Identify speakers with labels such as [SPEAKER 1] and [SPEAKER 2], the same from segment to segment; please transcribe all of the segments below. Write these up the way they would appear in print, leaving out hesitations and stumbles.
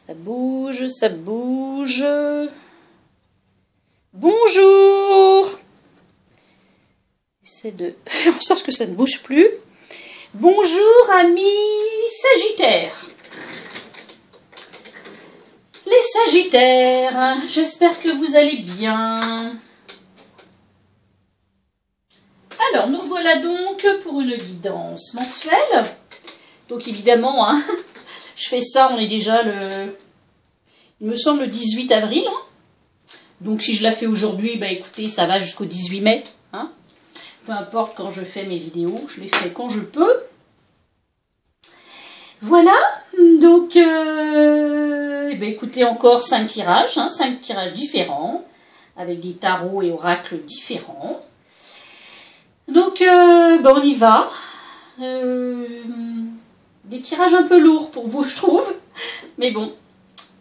[SPEAKER 1] Ça bouge, ça bouge. Bonjour. J'essaie de faire en sorte que ça ne bouge plus. Bonjour amis Sagittaires. Les Sagittaires, j'espère que vous allez bien. Alors, nous voilà donc pour une guidance mensuelle. Donc évidemment, hein, je fais ça, on est déjà il me semble le 18 avril. Hein. Donc si je la fais aujourd'hui, bah écoutez, ça va jusqu'au 18 mai. Hein. Peu importe quand je fais mes vidéos, je les fais quand je peux. Voilà, donc bah écoutez, encore 5 tirages, hein, 5 tirages différents, avec des tarots et oracles différents. Donc bah on y va. Des tirages un peu lourds pour vous, je trouve. Mais bon,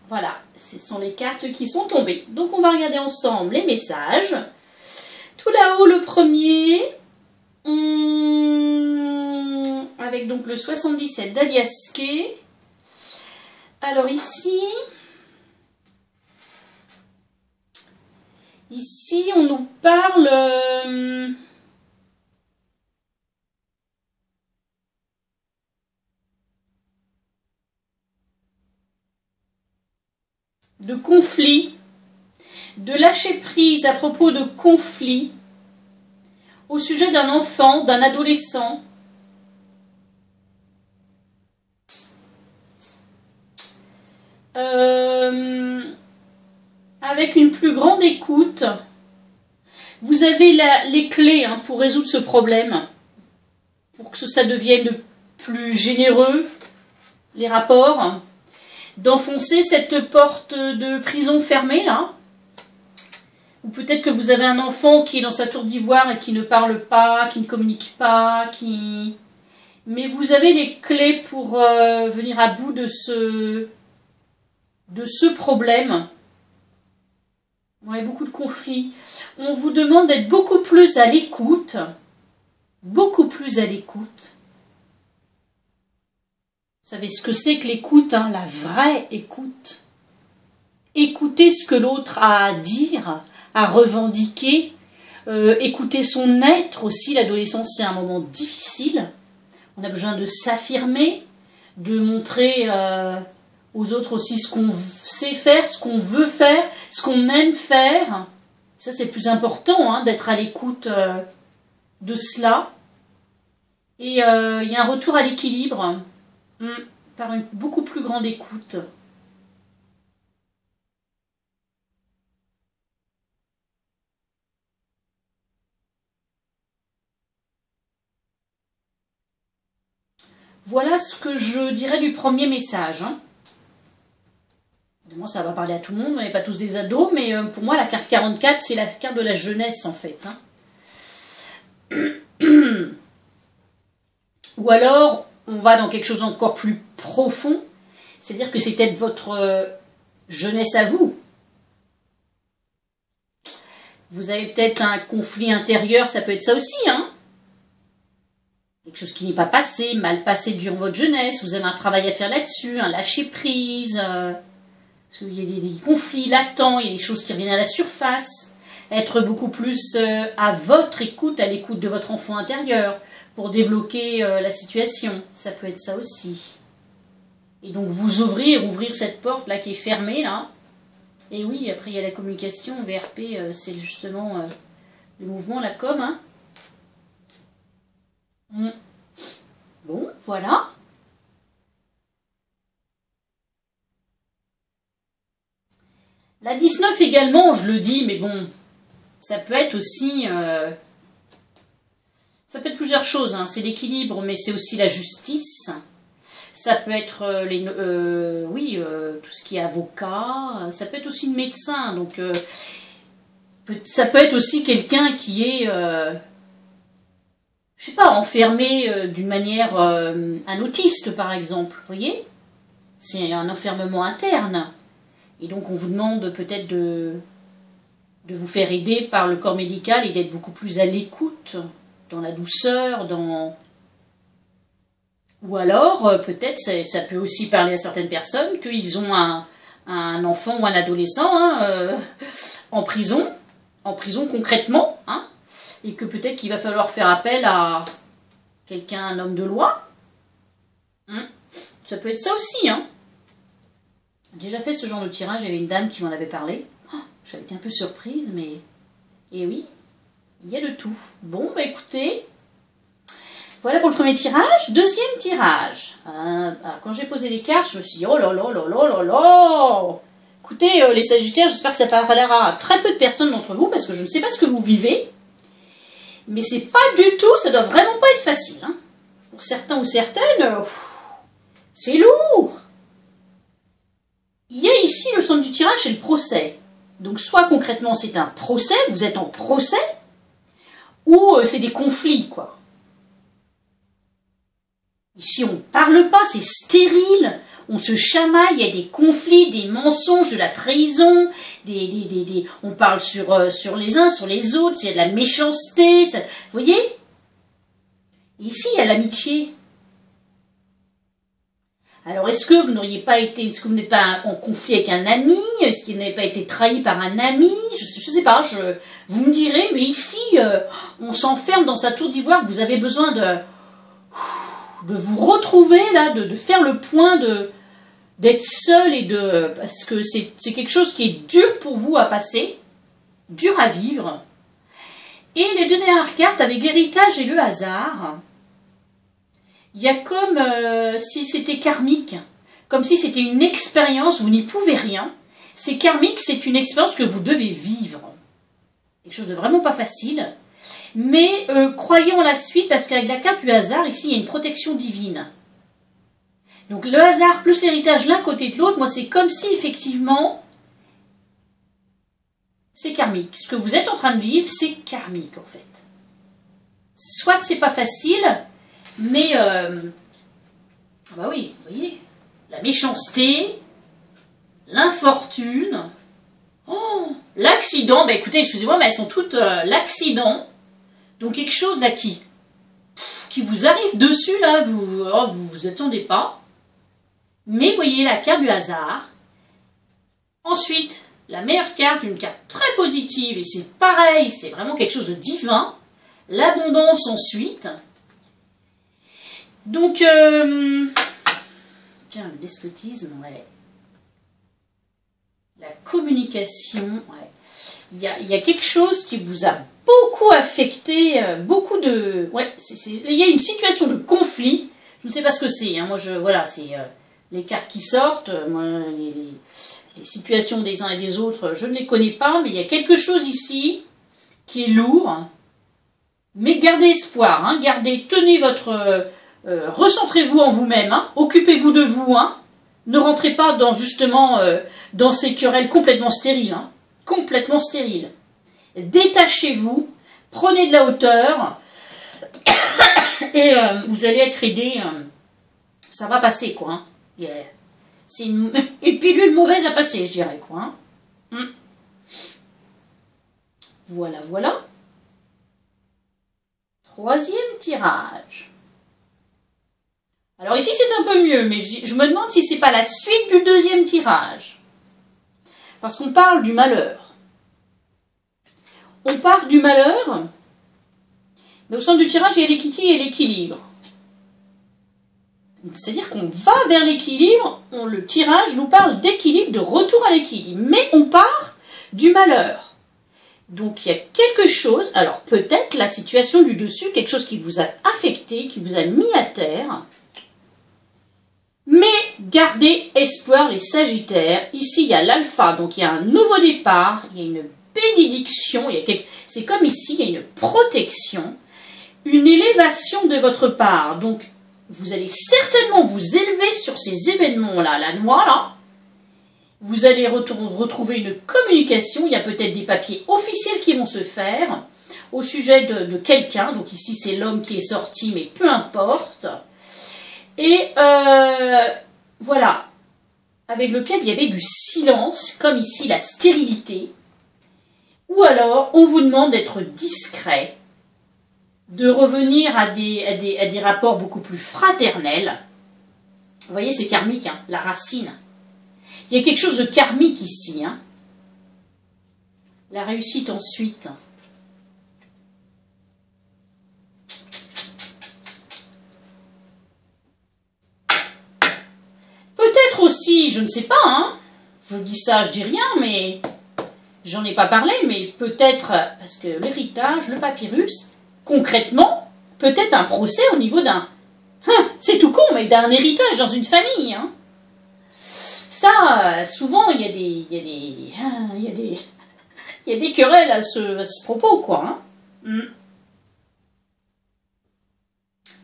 [SPEAKER 1] voilà, ce sont les cartes qui sont tombées. Donc on va regarder ensemble les messages. Tout là-haut, le premier, avec donc le 77 d'Aliaské. Alors ici, on nous parle... de conflits, de lâcher prise à propos de conflits au sujet d'un enfant, d'un adolescent. Avec une plus grande écoute. Vous avez les clés hein, pour résoudre ce problème, pour que ça devienne plus généreux, les rapports. D'enfoncer cette porte de prison fermée, là. Ou peut-être que vous avez un enfant qui est dans sa tour d'ivoire et qui ne parle pas, qui ne communique pas, mais vous avez les clés pour venir à bout de ce problème. Ouais, beaucoup de conflits. On vous demande d'être beaucoup plus à l'écoute. Beaucoup plus à l'écoute. Vous savez ce que c'est que l'écoute, hein, la vraie écoute. Écouter ce que l'autre a à dire, à revendiquer. Écouter son être aussi. L'adolescence, c'est un moment difficile. On a besoin de s'affirmer, de montrer aux autres aussi ce qu'on sait faire, ce qu'on veut faire, ce qu'on aime faire. Ça, c'est plus important, hein, d'être à l'écoute de cela. Et il y a un retour à l'équilibre. Par une beaucoup plus grande écoute. Voilà ce que je dirais du premier message. Hein. Évidemment, ça va parler à tout le monde, on n'est pas tous des ados, mais pour moi, la carte 44, c'est la carte de la jeunesse, en fait. Hein. Ou alors, on va dans quelque chose d'encore plus profond, c'est-à-dire que c'est peut-être votre jeunesse à vous. Vous avez peut-être un conflit intérieur, ça peut être ça aussi, hein. Quelque chose qui n'est pas passé, mal passé durant votre jeunesse, vous avez un travail à faire là-dessus, un lâcher-prise, parce qu'il y a des conflits latents, il y a des choses qui reviennent à la surface, être beaucoup plus à votre écoute, à l'écoute de votre enfant intérieur, pour débloquer la situation, ça peut être ça aussi. Et donc vous ouvrir cette porte là qui est fermée là. Et oui, après il y a la communication, VRP, c'est justement le mouvement, la com. Hein. Bon, voilà. La 19 également, je le dis, mais bon, ça peut être aussi... ça peut être plusieurs choses, hein. C'est l'équilibre, mais c'est aussi la justice. Ça peut être tout ce qui est avocat, ça peut être aussi le médecin, donc ça peut être aussi quelqu'un qui est, je sais pas, enfermé d'une manière, un autiste par exemple, vous voyez, c'est un enfermement interne, et donc on vous demande peut-être de vous faire aider par le corps médical et d'être beaucoup plus à l'écoute, dans la douceur, dans Ou alors, peut-être, ça peut aussi parler à certaines personnes qu'ils ont un enfant ou un adolescent hein, en prison concrètement, hein, et que peut-être qu'il va falloir faire appel à quelqu'un, un homme de loi. Hein. Ça peut être ça aussi. Hein. J'ai déjà fait ce genre de tirage, il y avait une dame qui m'en avait parlé. Oh, j'avais été un peu surprise, mais... Et oui, il y a de tout. Bon, bah écoutez... Voilà pour le premier tirage. Deuxième tirage. Alors, quand j'ai posé les cartes, je me suis dit, oh là là là là là là. Écoutez, les Sagittaires, j'espère que ça parlera à très peu de personnes d'entre vous, parce que je ne sais pas ce que vous vivez. Mais c'est pas du tout, ça doit vraiment pas être facile. Hein. Pour certains ou certaines, c'est lourd. Il y a ici le centre du tirage, c'est le procès. Donc soit concrètement c'est un procès, vous êtes en procès, ou c'est des conflits, quoi. Ici, on ne parle pas, c'est stérile, on se chamaille, il y a des conflits, des mensonges, de la trahison, on parle sur les uns, sur les autres, il y a de la méchanceté, ça, vous voyez? Ici, il y a l'amitié. Alors, est-ce que vous n'auriez pas été, est-ce que vous n'êtes pas en conflit avec un ami? Est-ce que vous n'avez pas été trahi par un ami? Je sais pas, vous me direz, mais ici, on s'enferme dans sa tour d'ivoire, vous avez besoin de vous retrouver là, de faire le point, d'être seul et parce que c'est quelque chose qui est dur pour vous à passer, dur à vivre. Et les deux dernières cartes avec l'héritage et le hasard, il y a comme si c'était karmique, comme si c'était une expérience, vous n'y pouvez rien. C'est karmique, c'est une expérience que vous devez vivre. Quelque chose de vraiment pas facile. Mais croyez en la suite, parce qu'avec la carte du hasard, ici, il y a une protection divine. Donc le hasard plus l'héritage l'un côté de l'autre, moi c'est comme si effectivement, c'est karmique. Ce que vous êtes en train de vivre, c'est karmique en fait. Soit c'est pas facile, mais, bah oui, vous voyez, la méchanceté, l'infortune, oh, l'accident, bah écoutez, excusez-moi, mais elles sont toutes l'accident. Donc quelque chose là qui vous arrive dessus, là, vous attendez pas. Mais voyez la carte du hasard. Ensuite, la meilleure carte, une carte très positive, et c'est pareil, c'est vraiment quelque chose de divin. L'abondance ensuite. Donc, tiens, le despotisme, ouais. La communication, ouais. Il y a quelque chose qui vous a beaucoup affecté, beaucoup de... Ouais, il y a une situation de conflit. Je ne sais pas ce que c'est. Hein. Moi, voilà, c'est les cartes qui sortent. Moi, les situations des uns et des autres, je ne les connais pas. Mais il y a quelque chose ici qui est lourd. Mais gardez espoir. Hein, tenez votre... recentrez-vous en vous-même. Hein, occupez-vous de vous. Hein, ne rentrez pas dans, justement, dans ces querelles complètement stériles. Hein, complètement stériles. Détachez-vous, prenez de la hauteur et vous allez être aidé. Ça va passer, quoi. Hein. C'est une pilule mauvaise à passer, je dirais, quoi. Hein. Voilà, voilà. Troisième tirage. Alors ici, c'est un peu mieux, mais je me demande si c'est pas la suite du deuxième tirage. Parce qu'on parle du malheur. On part du malheur, mais au centre du tirage, il y a l'équité et l'équilibre. C'est-à-dire qu'on va vers l'équilibre, le tirage nous parle d'équilibre, de retour à l'équilibre, mais on part du malheur. Donc il y a quelque chose, alors peut-être la situation du dessus, quelque chose qui vous a affecté, qui vous a mis à terre, mais gardez espoir les Sagittaires. Ici, il y a l'alpha, donc il y a un nouveau départ, il y a une bénédiction, c'est comme ici, il y a une protection, une élévation de votre part. Donc, vous allez certainement vous élever sur ces événements-là, la noix, là. Vous allez retrouver une communication, il y a peut-être des papiers officiels qui vont se faire au sujet de quelqu'un. Donc ici, c'est l'homme qui est sorti, mais peu importe. Et voilà, avec lequel il y avait du silence, comme ici la stérilité. Ou alors, on vous demande d'être discret. de revenir à des rapports beaucoup plus fraternels. Vous voyez, c'est karmique, hein, la racine. Il y a quelque chose de karmique ici. Hein. La réussite ensuite. Peut-être aussi, je ne sais pas, hein, je dis ça, je dis rien, mais j'en ai pas parlé, mais peut-être, parce que l'héritage, le papyrus, concrètement, peut-être un procès au niveau d'un, c'est tout con, mais d'un héritage dans une famille. Hein. Ça, souvent, il y a des querelles à ce propos, quoi. Hein.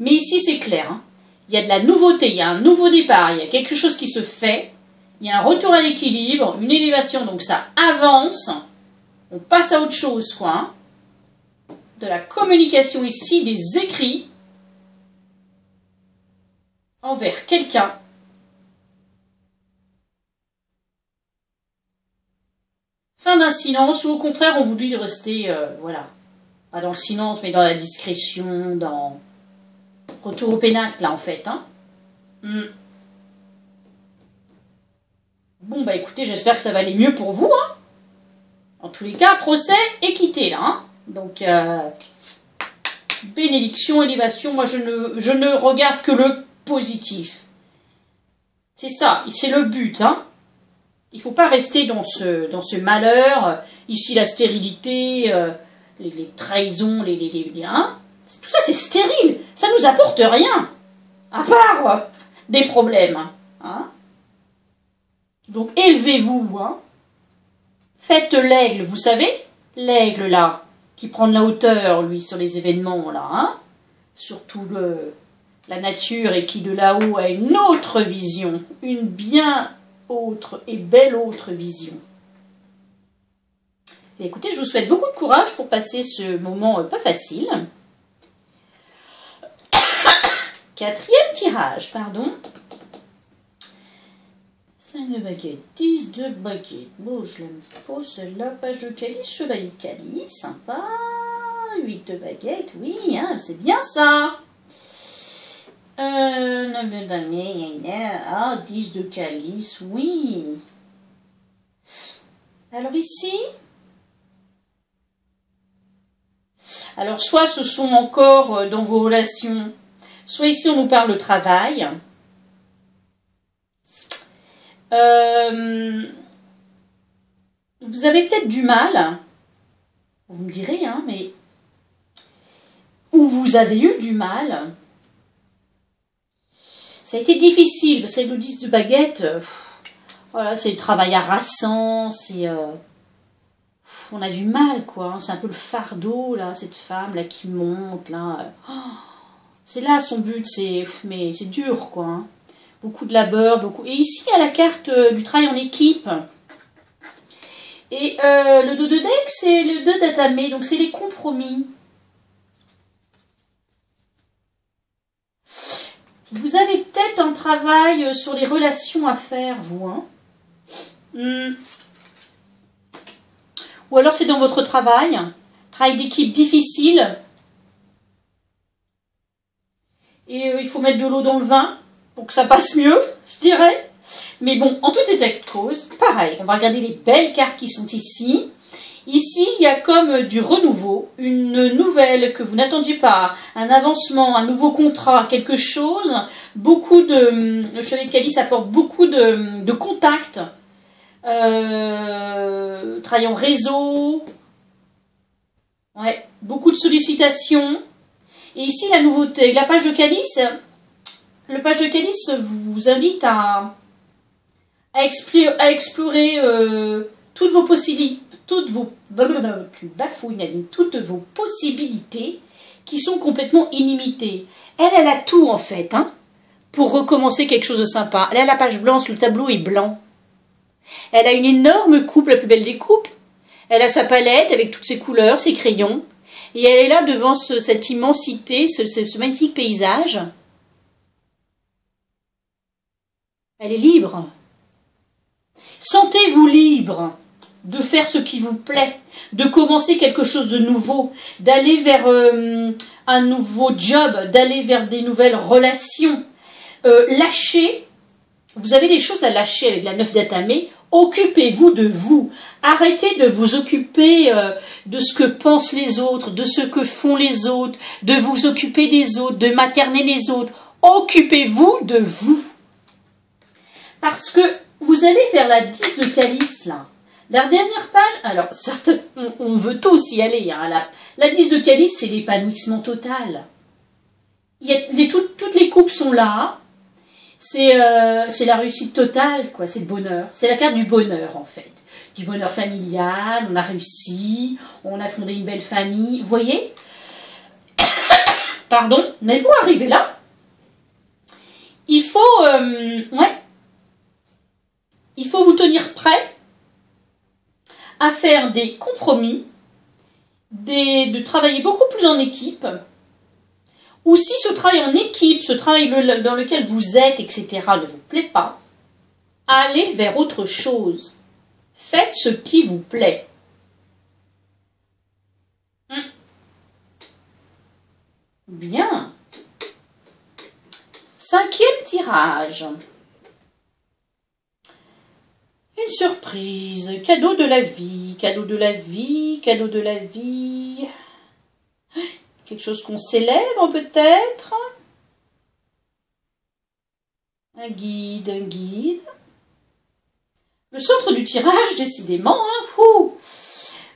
[SPEAKER 1] Mais ici, c'est clair. Hein. Il y a de la nouveauté, il y a un nouveau départ, il y a quelque chose qui se fait, il y a un retour à l'équilibre, une élévation, donc ça avance, on passe à autre chose, quoi. Hein. De la communication ici, des écrits envers quelqu'un. Fin d'un silence, ou au contraire, on vous dit de rester, voilà, pas dans le silence, mais dans la discrétion, dans... Retour au pénacle, là, en fait. Hein. Bon, bah écoutez, j'espère que ça va aller mieux pour vous. Hein. En tous les cas, procès, équité, là. Hein. Donc, bénédiction, élévation, moi, je ne regarde que le positif. C'est ça, c'est le but. Hein. Il ne faut pas rester dans ce malheur. Ici, la stérilité, les trahisons, hein. Tout ça, c'est stérile. Ça nous apporte rien. À part des problèmes. Hein. Donc, élevez-vous. Hein. Faites l'aigle, vous savez, l'aigle, là, qui prend de la hauteur, lui, sur les événements, là. Hein. Surtout la nature, et qui, de là-haut, a une autre vision. Une bien autre et belle autre vision. Et écoutez, je vous souhaite beaucoup de courage pour passer ce moment pas facile. Quatrième tirage, pardon. 5 de baguettes, 10 de baguettes. Bon, je l'aime pas, celle-là. Page de calice, chevalier de calice, sympa. 8 de baguettes, oui, hein, c'est bien ça. 9 de damier, ah, 10 de calice, oui. Alors ici, alors soit ce sont encore dans vos relations, soit ici on nous parle de travail. Vous avez peut-être du mal, vous me direz, hein, mais ou vous avez eu du mal. Ça a été difficile, parce que le 10 de baguette, voilà, c'est le travail harassant, c'est... on a du mal, quoi. Hein, c'est un peu le fardeau, là, cette femme, là, qui monte, là. C'est là son but, mais c'est dur, quoi. Hein. Beaucoup de labeur, beaucoup... Et ici, il y a la carte du travail en équipe. Et le 2 de deck, c'est le 2 d'atamé, donc c'est les compromis. Vous avez peut-être un travail sur les relations à faire, vous. Hein. Ou alors c'est dans votre travail d'équipe difficile. Et il faut mettre de l'eau dans le vin pour que ça passe mieux, je dirais. Mais bon, en tout état de cause, pareil, on va regarder les belles cartes qui sont ici. Ici, il y a comme du renouveau, une nouvelle que vous n'attendiez pas, un avancement, un nouveau contrat, quelque chose. Beaucoup de... Le chevalier de calice apporte beaucoup de contacts. Travail en réseau. Ouais, beaucoup de sollicitations. Et ici, la nouveauté. La page de calice, le page de calice vous invite à explorer toutes vos possibilités. Toutes vos possibilités qui sont complètement illimitées. Elle a tout en fait, hein, pour recommencer quelque chose de sympa. Elle a la page blanche, le tableau est blanc. Elle a une énorme coupe, la plus belle des coupes. Elle a sa palette avec toutes ses couleurs, ses crayons. Et elle est là devant cette immensité, ce magnifique paysage. Elle est libre. Sentez-vous libre. de faire ce qui vous plaît, de commencer quelque chose de nouveau, d'aller vers un nouveau job, d'aller vers des nouvelles relations. Lâchez, vous avez des choses à lâcher avec la 9 d'Atamé, occupez-vous de vous. Arrêtez de vous occuper de ce que pensent les autres, de ce que font les autres, de vous occuper des autres, de materner les autres. Occupez-vous de vous. Parce que vous allez vers la 10 de calice, là. La dernière page, alors, certes, on veut tous y aller. Hein, la 10 de calice, c'est l'épanouissement total. Toutes les coupes sont là. C'est la réussite totale, quoi. C'est le bonheur. C'est la carte du bonheur, en fait. Du bonheur familial, on a réussi, on a fondé une belle famille. Vous voyez? Pardon, mais pour arriver là, il faut vous tenir prêt à faire des compromis, de travailler beaucoup plus en équipe, ou si ce travail en équipe, ce travail dans lequel vous êtes, etc., ne vous plaît pas, allez vers autre chose. Faites ce qui vous plaît. Bien. 5e tirage. Une surprise, cadeau de la vie, cadeau de la vie, cadeau de la vie. Quelque chose qu'on célèbre peut-être. Un guide, un guide. Le centre du tirage, décidément,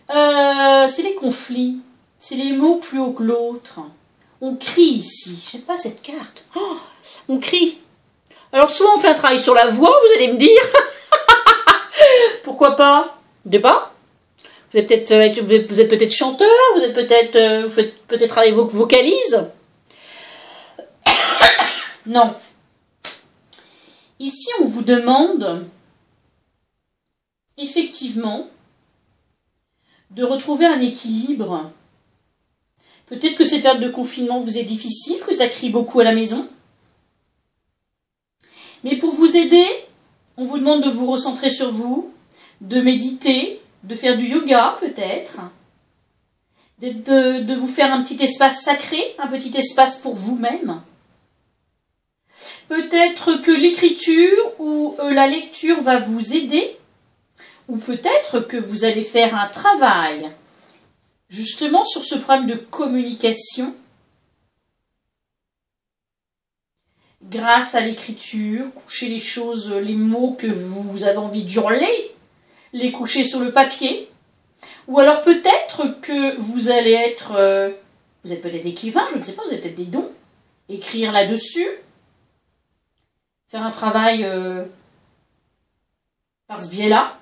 [SPEAKER 1] hein, c'est les conflits. C'est les mots plus haut que l'autre. On crie ici. Je sais pas cette carte. Oh, on crie. Alors souvent on fait un travail sur la voix, vous allez me dire. Pourquoi pas? Débat. Vous êtes peut-être chanteur, vous faites peut-être travailler vos vocalises. Non. Ici on vous demande effectivement de retrouver un équilibre. Peut-être que cette période de confinement vous est difficile, que ça crie beaucoup à la maison. Mais pour vous aider, on vous demande de vous recentrer sur vous, de méditer, de faire du yoga peut-être, de vous faire un petit espace sacré, un petit espace pour vous-même. Peut-être que l'écriture ou la lecture va vous aider, ou peut-être que vous allez faire un travail justement sur ce problème de communication grâce à l'écriture, coucher les choses, les mots que vous avez envie d'hurler, les coucher sur le papier. Ou alors peut-être que vous allez être, vous êtes peut-être écrivain, je ne sais pas, vous avez peut-être des dons, écrire là-dessus, faire un travail par ce biais-là.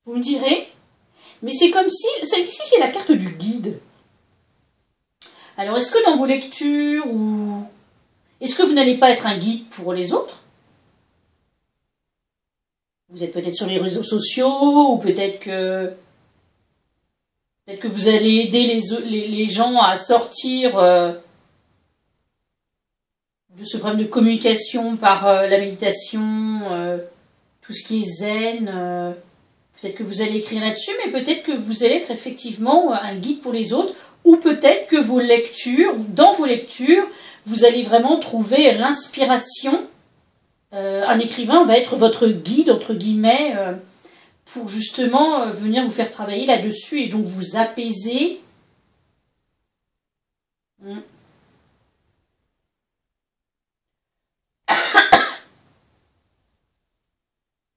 [SPEAKER 1] Vous me direz, mais c'est comme si, ici c'est la carte du guide. Alors est-ce que dans vos lectures, ou est-ce que vous n'allez pas être un guide pour les autres? Vous êtes peut-être sur les réseaux sociaux, ou peut-être que vous allez aider les gens à sortir de ce problème de communication par la méditation, tout ce qui est zen. Peut-être que vous allez écrire là-dessus, mais peut-être que vous allez être effectivement un guide pour les autres, ou peut-être que dans vos lectures, vous allez vraiment trouver l'inspiration. Un écrivain va être votre guide, entre guillemets, pour justement venir vous faire travailler là-dessus et donc vous apaiser.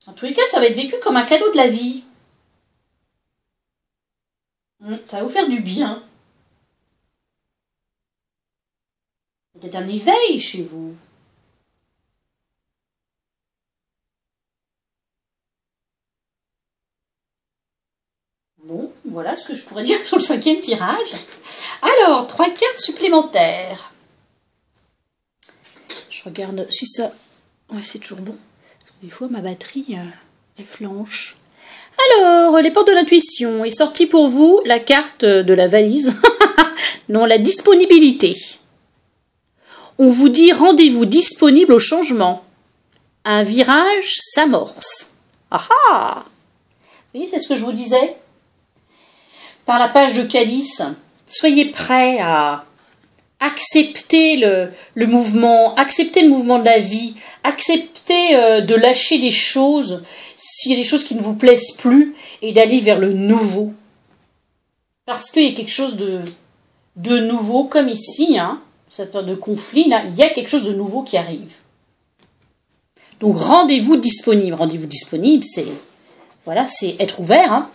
[SPEAKER 1] En tous les cas, ça va être vécu comme un cadeau de la vie. Ça va vous faire du bien. Peut-être un éveil chez vous. Bon, voilà ce que je pourrais dire sur le 5e tirage. Alors, 3 cartes supplémentaires. Je regarde si ça... Ouais, c'est toujours bon. Des fois, ma batterie, elle flanche. Alors, les portes de l'intuition. Est sortie pour vous la carte de la valise. Non, la disponibilité. On vous dit rendez-vous disponible au changement. un virage s'amorce. Ah ah! Vous voyez, c'est ce que je vous disais. Par la page de Calice, soyez prêts à accepter le mouvement, accepter le mouvement de la vie, accepter de lâcher des choses, s'il y a des choses qui ne vous plaisent plus, et d'aller vers le nouveau. Parce qu'il y a quelque chose de nouveau, comme ici, hein, cette période de conflit, là, il y a quelque chose de nouveau qui arrive. Donc rendez-vous disponible. Rendez-vous disponible, c'est voilà, c'est être ouvert. Hein.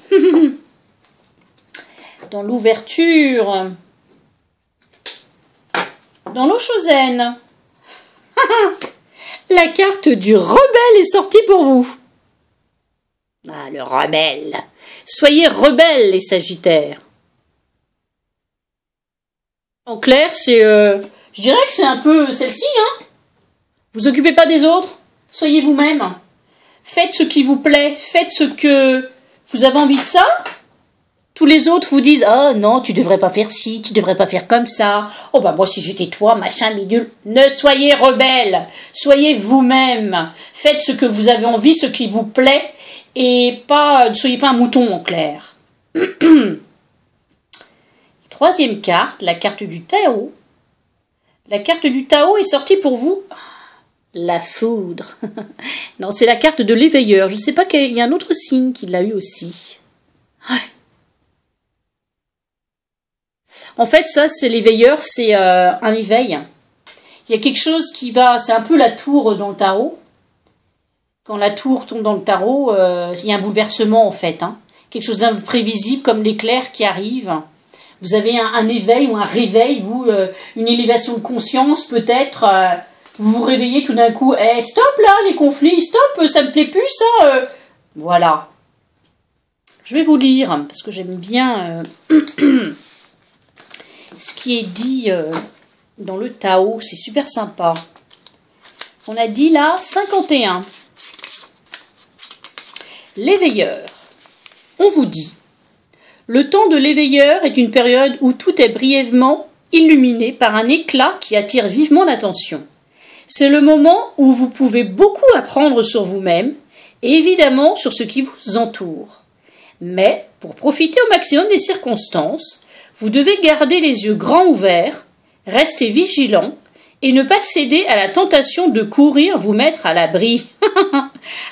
[SPEAKER 1] Dans l'ouverture, dans l'eau chauzaine, la carte du rebelle est sortie pour vous. Ah, le rebelle. Soyez rebelles, les Sagittaires. En clair, c'est, je dirais que c'est un peu celle-ci. Hein. Vous occupez pas des autres. Soyez vous-même. Faites ce qui vous plaît. Faites ce que vous avez envie de ça. Tous les autres vous disent « Oh non, tu devrais pas faire ci, tu devrais pas faire comme ça. Oh bah moi si j'étais toi, machin, bidule. » Ne soyez rebelle. Soyez vous-même. Faites ce que vous avez envie, ce qui vous plaît. Et pas, ne soyez pas un mouton en clair. Troisième carte, la carte du Tao. La carte du Tao est sortie pour vous. La foudre. Non, c'est la carte de l'éveilleur. Je ne sais pas qu'il y a un autre signe qui l'a eu aussi. Ouais. En fait, ça, c'est l'éveilleur, c'est un éveil. Il y a quelque chose qui va... C'est un peu la tour dans le tarot. Quand la tour tombe dans le tarot, il y a un bouleversement, en fait. Hein. Quelque chose d'imprévisible, comme l'éclair qui arrive. Vous avez un éveil ou un réveil, vous, une élévation de conscience, peut-être... vous vous réveillez tout d'un coup, hey, stop là, les conflits, stop, ça me plaît plus, ça. Voilà. Je vais vous lire, parce que j'aime bien ce qui est dit dans le Tao, c'est super sympa. On a dit là, 51. L'éveilleur. On vous dit, le temps de l'éveilleur est une période où tout est brièvement illuminé par un éclat qui attire vivement l'attention. C'est le moment où vous pouvez beaucoup apprendre sur vous-même et évidemment sur ce qui vous entoure. Mais, pour profiter au maximum des circonstances, vous devez garder les yeux grands ouverts, rester vigilant et ne pas céder à la tentation de courir vous mettre à l'abri.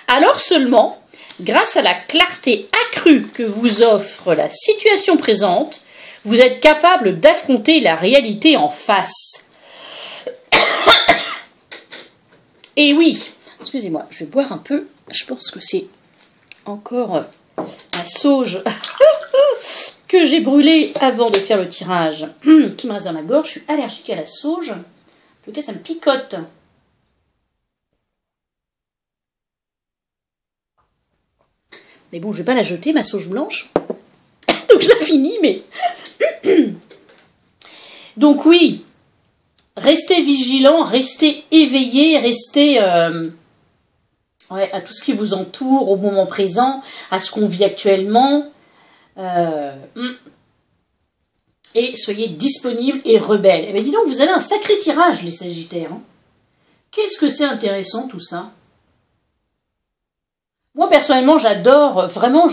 [SPEAKER 1] Alors seulement, grâce à la clarté accrue que vous offre la situation présente, vous êtes capable d'affronter la réalité en face. Et oui, excusez-moi, je vais boire un peu. Je pense que c'est encore un sauge que j'ai brûlé avant de faire le tirage qui me reste dans la gorge. Je suis allergique à la sauge. En tout cas, ça me picote. Mais bon, je vais pas la jeter, ma sauge blanche. Donc je la finis, mais... Donc oui, restez vigilant, restez éveillé, restez à tout ce qui vous entoure au moment présent, à ce qu'on vit actuellement. Et soyez disponibles et rebelles. Eh bien dis donc, vous avez un sacré tirage, les Sagittaires. Hein. Qu'est-ce que c'est intéressant tout ça? Moi, personnellement, j'adore, vraiment,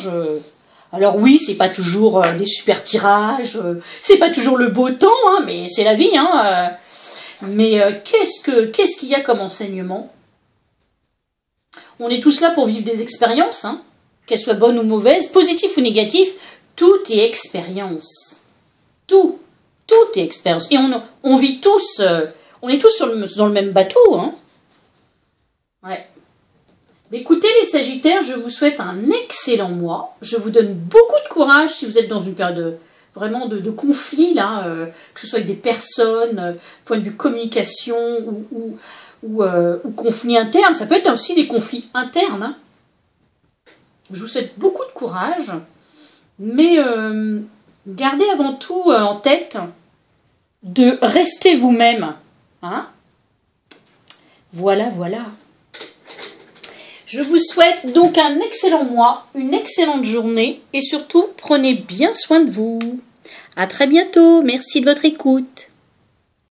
[SPEAKER 1] Alors oui, c'est pas toujours des super tirages, c'est pas toujours le beau temps, hein, mais c'est la vie, hein. Mais qu'est-ce qu'il y a comme enseignement? On est tous là pour vivre des expériences, hein, qu'elles soient bonnes ou mauvaises, positives ou négatives, tout est expérience. Tout est expérience. Et on vit tous, on est tous dans le même bateau, hein. Ouais. Écoutez les Sagittaires, je vous souhaite un excellent mois. Je vous donne beaucoup de courage si vous êtes dans une période vraiment de conflit, là, que ce soit avec des personnes, point de vue communication ou conflit interne. Ça peut être aussi des conflits internes. Hein. Je vous souhaite beaucoup de courage, mais gardez avant tout en tête de rester vous-même. Hein. Voilà. Je vous souhaite donc un excellent mois, une excellente journée et surtout, prenez bien soin de vous. À très bientôt. Merci de votre écoute.